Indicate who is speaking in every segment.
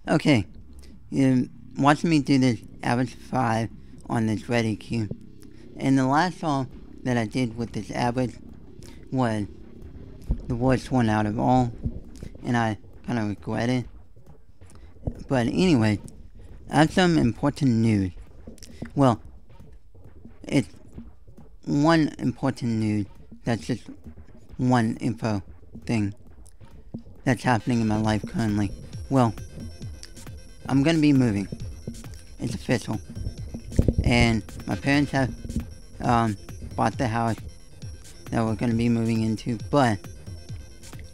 Speaker 1: Okay, you watching me do this average 5 on this ready cube. And the last song that I did with this average was the worst one out of all, and I kind of regret it. But anyway, I have some important news. Well, it's one important news that's just one info thing that's happening in my life currently. Well, I'm gonna be moving. It's official. And my parents have bought the house that we're gonna be moving into, but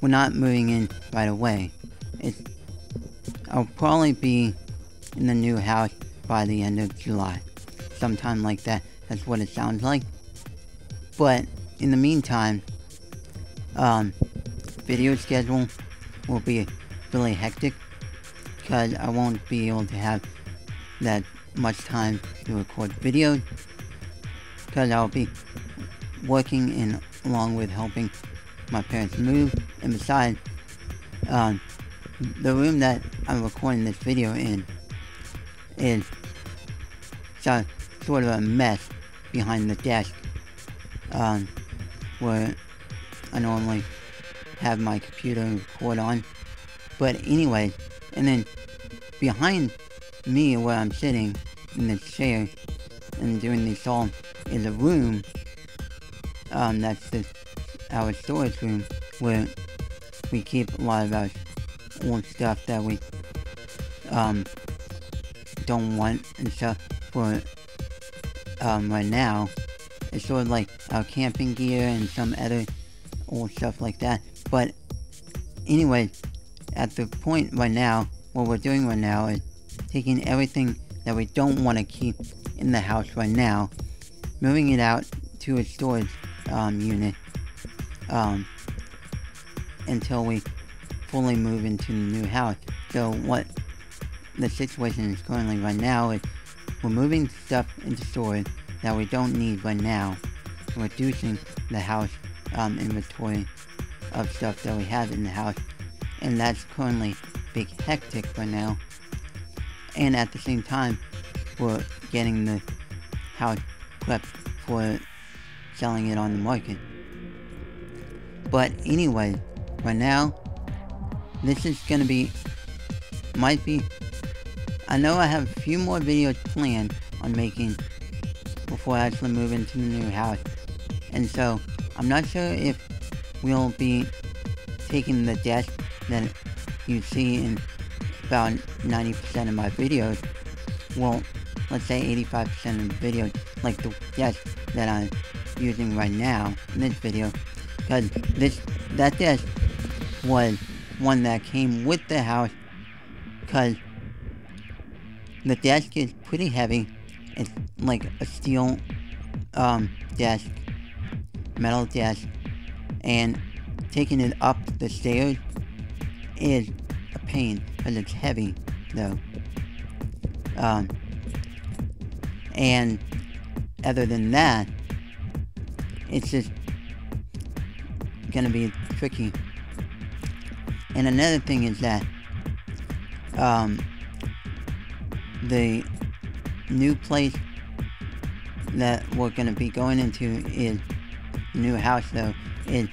Speaker 1: we're not moving in right away. I'll probably be in the new house by the end of July. Sometime like that. That's what it sounds like. But in the meantime, video schedule will be really hectic because I won't be able to have that much time to record videos because I'll be working in along with helping my parents move. And besides, the room that I'm recording this video in is sort of a mess behind the desk where I normally have my computer and record on. But anyway, and then behind me where I'm sitting in this chair and doing this all is a room that's our storage room where we keep a lot of our old stuff that we don't want and stuff for right now. It's sort of like our camping gear and some other old stuff like that. But anyway, at the point right now, what we're doing right now is taking everything that we don't want to keep in the house right now, moving it out to a storage unit until we fully move into the new house. So what the situation is currently right now is we're moving stuff into storage that we don't need right now, reducing the house inventory of stuff that we have in the house, and that's currently big hectic right now. And at the same time, we're getting the house prepped for selling it on the market. But anyway, right now, this is gonna be, I know I have a few more videos planned on making before I actually move into the new house. And so, I'm not sure if we'll be taking the desk that you see in about 90% of my videos. Well, let's say 85% of the videos, like the desk that I'm using right now in this video. Because that desk was one that came with the house, because the desk is pretty heavy. It's like a steel desk, metal desk, and taking it up the stairs is a pain because it's heavy though. And other than that, it's just gonna be tricky. And another thing is that the new place that we're gonna be going into is the new house though is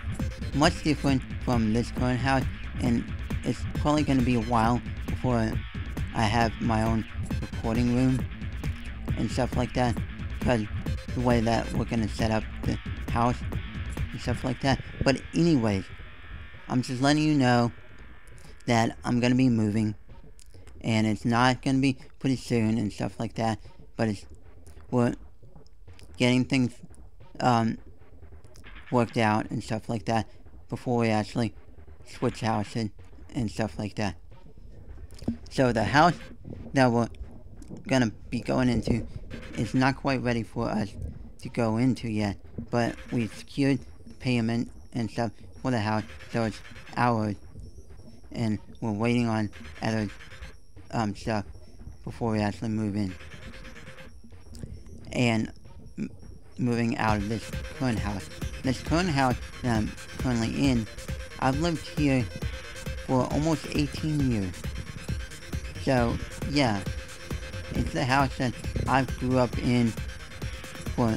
Speaker 1: much different from this current house, and it's probably gonna be a while before I have my own recording room and stuff like that, because the way that we're gonna set up the house and stuff like that. But anyways, I'm just letting you know that I'm gonna be moving, and it's not gonna be pretty soon and stuff like that, but we're getting things worked out and stuff like that before we actually switch houses and stuff like that. So the house that we're gonna be going into is not quite ready for us to go into yet, but we secured payment and stuff for the house, so it's ours, and we're waiting on other stuff before we actually move in. And moving out of this current house. This current house that I'm currently in, I've lived here for almost 18 years. So, yeah, it's the house that I grew up in for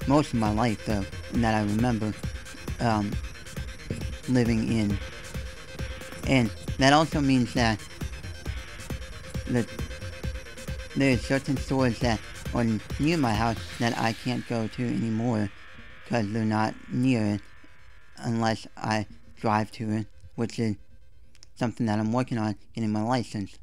Speaker 1: most of my life, though, and that I remember living in. And that also means that the, there are certain stores that are near my house that I can't go to anymore because they're not near it unless I drive to it, which is something that I'm working on getting my license.